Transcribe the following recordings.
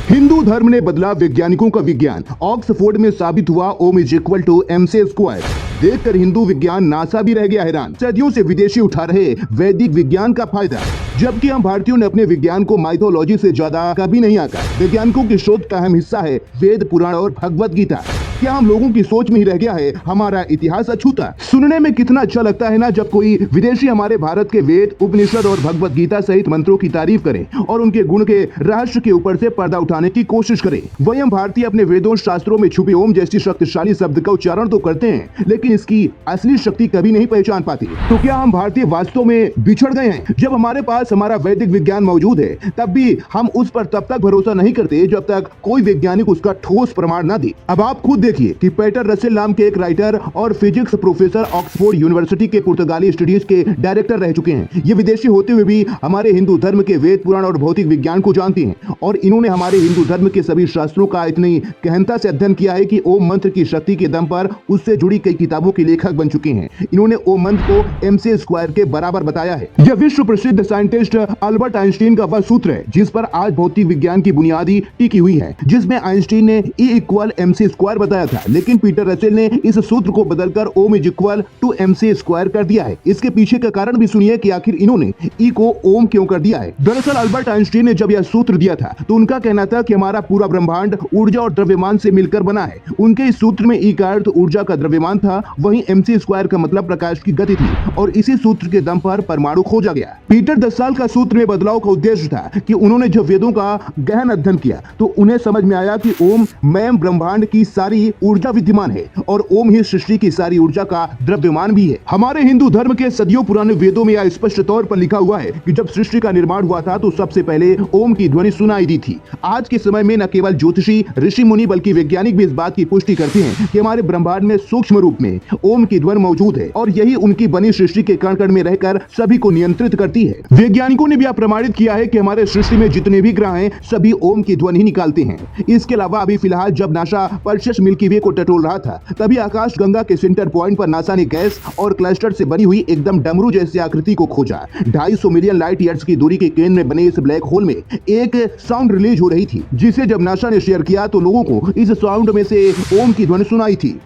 हिंदू धर्म ने बदला वैज्ञानिकों का विज्ञान। ऑक्सफोर्ड में साबित हुआ Om is equal to MC square. देखकर हिंदू विज्ञान नासा भी रह गया हैरान। सदियों से विदेशी उठा रहे वैदिक विज्ञान का फायदा, जबकि हम भारतीयों ने अपने विज्ञान को माइथोलॉजी से ज्यादा कभी नहीं आंका। वैज्ञानिकों की शोध का अहम हिस्सा है वेद, पुराण और भगवत गीता। क्या हम लोगों की सोच में ही रह गया है हमारा इतिहास अछूता? सुनने में कितना अच्छा लगता है ना, जब कोई विदेशी हमारे भारत के वेद, उपनिषद और भगवत गीता सहित मंत्रों की तारीफ करे और उनके गुण के रहस्य के ऊपर से पर्दा उठाने की कोशिश करे। वही हम भारतीय अपने वेदों, शास्त्रों में छुपे ओम जैसी शक्तिशाली शब्द का उच्चारण तो करते हैं, लेकिन इसकी असली शक्ति कभी नहीं पहचान पाते। तो क्या हम भारतीय वास्तव में बिछड़ गए हैं? जब हमारे पास हमारा वैदिक विज्ञान मौजूद है, तब भी हम उस पर तब तक भरोसा नहीं करते जब तक कोई वैज्ञानिक उसका ठोस प्रमाण न दे। अब आप खुद देखिए कि पीटर रसेल नाम के एक राइटर और फिजिक्स प्रोफेसर ऑक्सफोर्ड यूनिवर्सिटी के पुर्तगाली स्टडीज के डायरेक्टर रह चुके हैं। ये विदेशी होते हुए भी हमारे हिंदू धर्म के वेद, पुराण और भौतिक विज्ञान को जानते हैं, और इन्होंने हमारे हिंदू धर्म के सभी शास्त्रों का इतनी गहनता से अध्ययन किया है कि ओम मंत्र की शक्ति के दम पर उससे जुड़ी कई किताबों के लेखक बन चुके हैं। इन्होंने ओम मंत्र को MC स्क्वायर के बराबर बताया है। यह विश्व प्रसिद्ध साइंटिस्ट अल्बर्ट आइंस्टीन का वह सूत्र है जिस पर आज भौतिक विज्ञान की बुनियादी टिकी हुई है, जिसमें आइंस्टीन ने E=MC स्क्वायर बताया था, लेकिन पीटर रसेल ने इस सूत्र को बदलकर Om is equal to MC square कर दिया है। इसके पीछे का कारण भी सुनिए कि आखिर इन्होंने E को ओम क्यों कर दिया है। दरअसल अल्बर्ट आइंस्टीन ने जब यह सूत्र दिया था तो उनका कहना था कि हमारा पूरा ब्रह्मांड ऊर्जा और द्रव्यमान से मिलकर बना है। उनके इस सूत्र में E का अर्थ ऊर्जा का द्रव्यमान था, वहीं MC स्क्वायर का मतलब प्रकाश की गति थी, और इसी सूत्र के दम पर परमाणु खोजा गया। पीटर 10 साल का सूत्र में बदलाव का उद्देश्य था कि उन्होंने जब वेदों का गहन अध्ययन किया तो उन्हें समझ में आया कि ओम में ब्रह्मांड की सारी ऊर्जा विद्यमान है और ओम ही सृष्टि की सारी ऊर्जा का द्रव्यमान भी है। हमारे हिंदू धर्म के सदियों पुराने वेदों में यह स्पष्ट तौर पर लिखा हुआ है कि जब सृष्टि का निर्माण हुआ था तो सबसे पहले ओम की ध्वनि सुनाई दी थी। आज के समय में न केवल ज्योतिषी, ऋषि मुनि बल्कि वैज्ञानिक भी इस बात की पुष्टि करते हैं कि हमारे ब्रह्मांड में सूक्ष्म रूप में ओम की ध्वनि मौजूद है और यही उनकी बनी सृष्टि के कण कण में रहकर सभी को नियंत्रित करती है। वैज्ञानिकों ने भी प्रमाणित किया है कि हमारे सृष्टि में जितने भी ग्रह हैं सभी ओम की ध्वनि ही निकालते हैं। इसके अलावा अभी फिलहाल जब नासा पर्शियस मिल्की वे को टटोल रहा था, तभी आकाश गंगा के सेंटर पॉइंट पर नासा ने गैस और क्लस्टर से बनी हुई एकदम डमरू जैसी आकृति को खोजा। 250 मिलियन लाइट ईयर्स की दूरी के केंद्र में बने इस ब्लैक होल में एक साउंड रिलीज हो रही थी, जिसे जब नासा ने शेयर किया तो लोगों को इस साउंड में से ओम की ध्वनि सुनाई थी।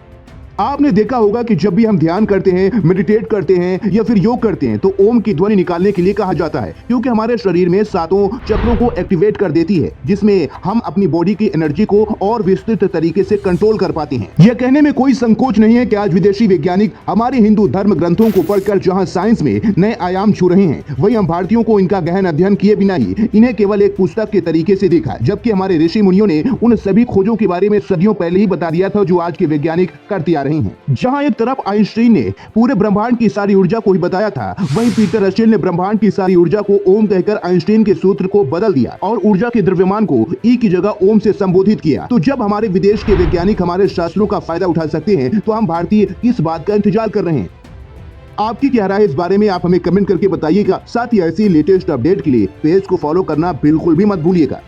आपने देखा होगा कि जब भी हम ध्यान करते हैं, मेडिटेट करते हैं या फिर योग करते हैं तो ओम की ध्वनि निकालने के लिए कहा जाता है, क्योंकि हमारे शरीर में 7 चक्रों को एक्टिवेट कर देती है, जिसमें हम अपनी बॉडी की एनर्जी को और विस्तृत तरीके से कंट्रोल कर पाते हैं। यह कहने में कोई संकोच नहीं है कि आज विदेशी वैज्ञानिक हमारे हिंदू धर्म ग्रंथों को पढ़कर जहां साइंस में नए आयाम छू रहे हैं, वहीं हम भारतीयों को इनका गहन अध्ययन किए बिना ही इन्हें केवल एक पुस्तक के तरीके से देखा, जबकि हमारे ऋषि मुनियों ने उन सभी खोजों के बारे में सदियों पहले ही बता दिया था जो आज के वैज्ञानिक करते आ रहे हैं। जहां एक तरफ आइंस्टीन ने पूरे ब्रह्मांड की सारी ऊर्जा को ही बताया था, वहीं पीटर रसेल ने ब्रह्मांड की सारी ऊर्जा को ओम कहकर आइंस्टीन के सूत्र को बदल दिया और ऊर्जा के द्रव्यमान को E की जगह ओम से संबोधित किया। तो जब हमारे विदेश के वैज्ञानिक हमारे शास्त्रों का फायदा उठा सकते हैं, तो हम भारतीय किस बात का इंतजार कर रहे हैं? आपकी क्या राय है इस बारे में, आप हमें कमेंट करके बताइएगा। साथ ही ऐसी लेटेस्ट अपडेट के लिए पेज को फॉलो करना बिल्कुल भी मत भूलिएगा।